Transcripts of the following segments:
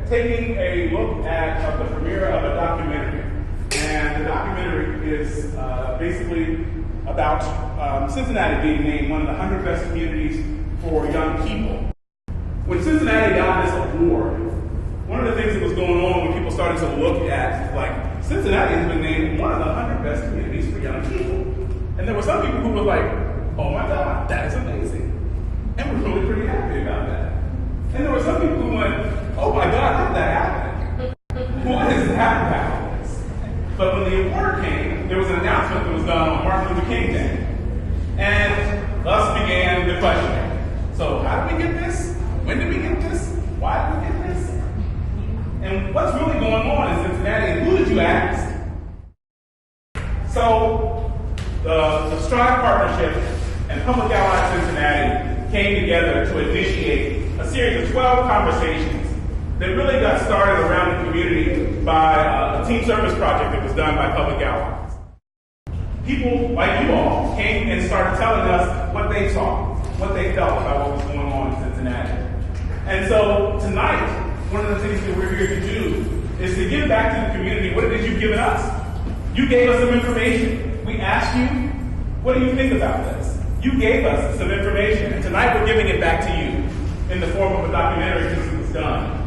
taking a look at the premiere of a documentary. And the documentary is basically about Cincinnati being named one of the 100 best communities for young people. When Cincinnati got this award, one of the things that was going on when people started to look at, like, Cincinnati has been named one of the 100 best communities for young people. And there were some people who were like, oh my God, that is amazing. And we're really pretty happy about that. And there were some people who went, oh my God, how did that happen? What is happening about this? But when the award came, there was an announcement that was done on Martin Luther King Day. And thus began the questioning. So how did we get this? When did we get this? Why did we get this? And what's really going on in Cincinnati, and who did you ask? So the Strive Partnership and Public Ally Cincinnati came together to initiate a series of 12 conversations that really got started around the community by a team service project that was done by Public Allies. People like you all came and started telling us what they saw, what they felt about what was going on in Cincinnati. And so tonight, one of the things that we're here to do is to give back to the community what it is you've given us. You gave us some information. We asked you, what do you think about this? You gave us some information, and tonight we're giving it back to you in the form of a documentary since it was done.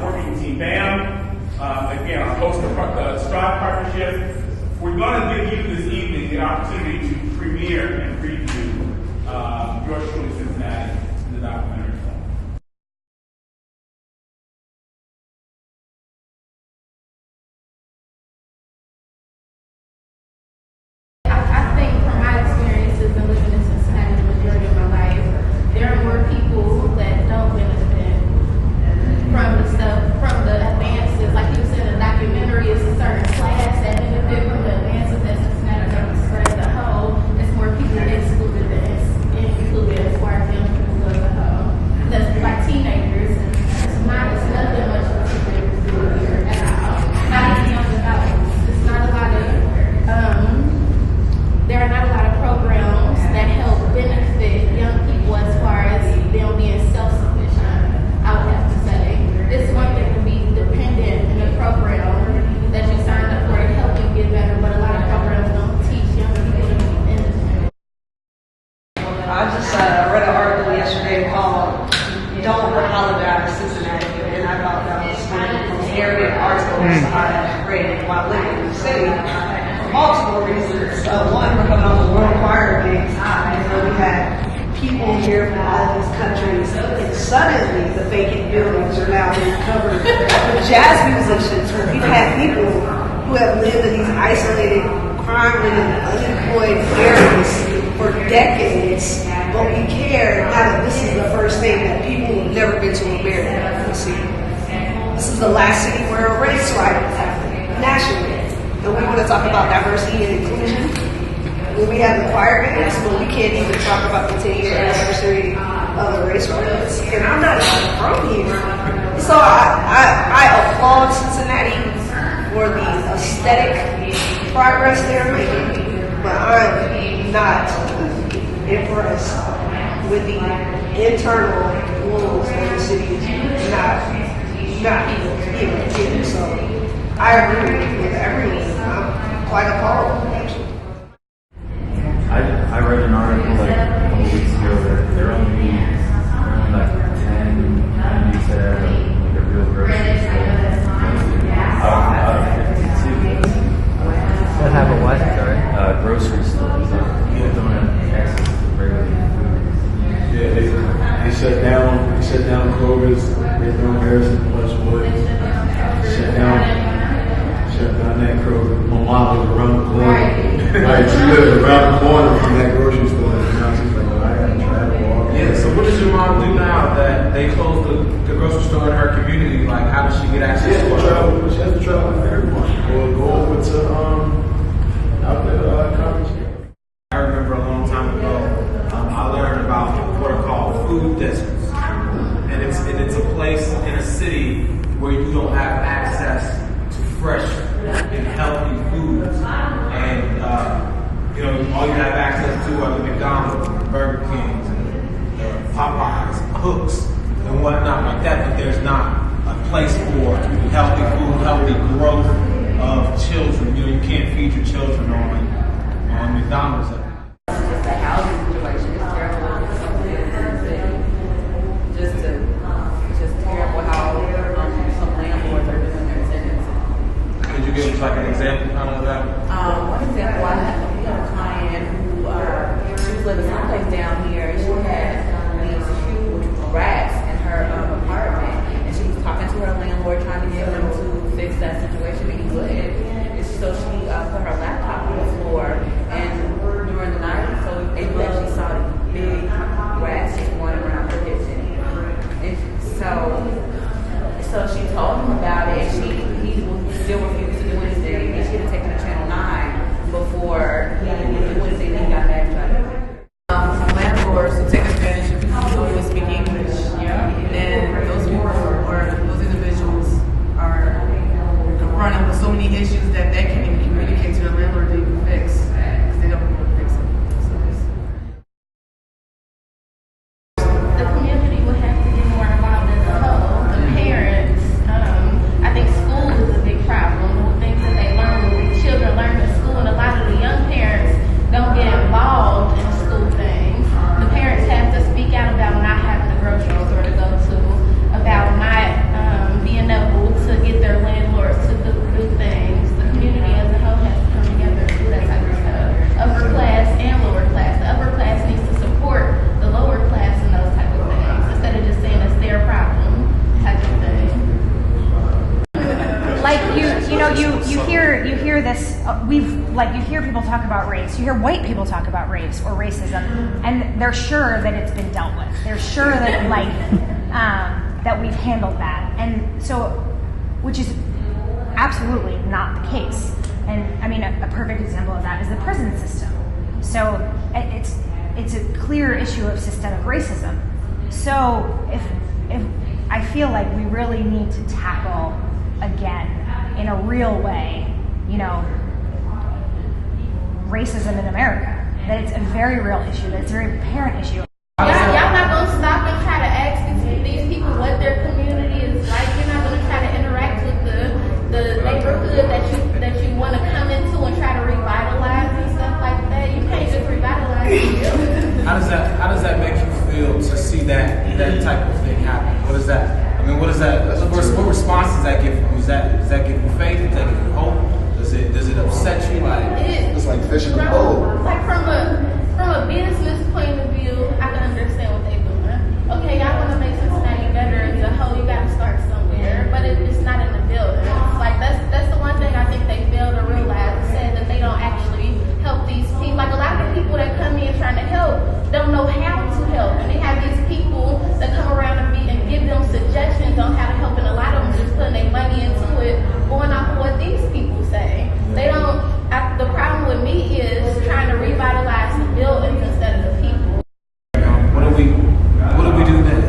Working with Team BAM, again, our host of the Strive Partnership. We're going to give you this evening the opportunity to premiere and preview yours truly Cincinnati in the documentary. With the internal rules that the city is not even. So I agree with everyone. I'm quite appalled, actually. I read an article like a couple weeks ago that there are only like 10 communities that have like a real grocery store out of 52. That have a what? Sorry? Grocery stores. People don't have access to regular food. Yeah, they shut down Kroger's, they're doing Harrison, Westwood, shut down that Kroger. My mom was around the corner. Like, she lived around the corner from that grocery store. And now she's like, I gotta travel. Yeah, so what does your mom do now that they closed the grocery store in her community? Like, how does she get access to it? She has to travel with everyone. Or go over to out there, Congress. I remember a long time ago, I learned about what are called food deserts, and it's a place in a city where you don't have access to fresh and healthy foods, and all you have access to are the McDonald's, Burger Kings, and Popeyes, Hooks, and whatnot like that. But there's not a place for healthy food, healthy growth of children. You know, you can't feed your children on McDonald's. Just the housing situation is terrible. Just terrible how some landlords are doing their tenants. Could you give us like an example kind of that? One example, we had a client who she was living someplace down here, and she had these huge rats in her apartment, and she was talking to her landlord, trying to get him to fix that situation, and he wouldn't. And so she put her laptop on the floor, and during the night, so it actually saw these big rats just running around her kitchen. And so she told him about it, and he still refused to do anything, and she had taken it to Channel 9 before he would do anything, he got back to it. Some landlords who take advantage of people who don't even speak English. And those people those individuals are running with so many issues that they can't even communicate to the landlord to even fix, because they don't know how to fix it. The community would have to get more involved as a whole. The parents, I think school is a big problem. The things that they learn, the children learn in school, and a lot of the young parents don't get involved in school things. The parents have to speak out about not having a grocery store to go to, about not being able to get their landlords to do things. The community as a whole has to come together and do that type of stuff. Upper class and lower class. The upper class needs to support the lower class in those type of things, instead of just saying it's their problem type of thing. Like you hear this. You hear people talk about race. You hear white people talk about race or racism, and they're sure that it's been dealt with. They're sure that that we've handled that, and so, which is absolutely not the case. And I mean, a perfect example of that is the prison system. So it's a clear issue of systemic racism. So if I feel like we really need to tackle again in a real way, racism in America. That it's a very real issue. That it's a very apparent issue. Y'all not gonna stop and try to ask these people what their community is like. You're not gonna try to interact with the neighborhood that you want to come into and try to revitalize and stuff like that. You can't just revitalize it. How does that make you feel to see that type of thing happen? What is that? I mean, what is that? What response does that give you? Does that give you faith? Does that give you hope? Does it upset you? It's like fishing a bowl. Like from a business point of view, I can understand what they're doing. Okay, y'all want to make Cincinnati better as a whole, you got to start somewhere, but it's not in the building. It's like that's the one thing I think they fail to realize, said that they don't actually help these people. Like a lot of the people that come in trying to help don't know how to help, and they have these people that come around and give them suggestions on how to help, and a lot of them just putting their money into it, going off of what these people say. They don't. The problem with me is trying to revitalize the buildings instead of the people. What do we do then?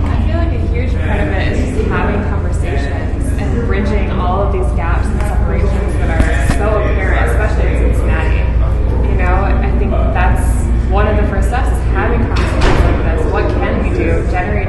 I feel like a huge part of it is just having conversations and bridging all of these gaps and separations that are so apparent, especially in Cincinnati. I think that's one of the first steps, is having conversations like this. What can we do? Generate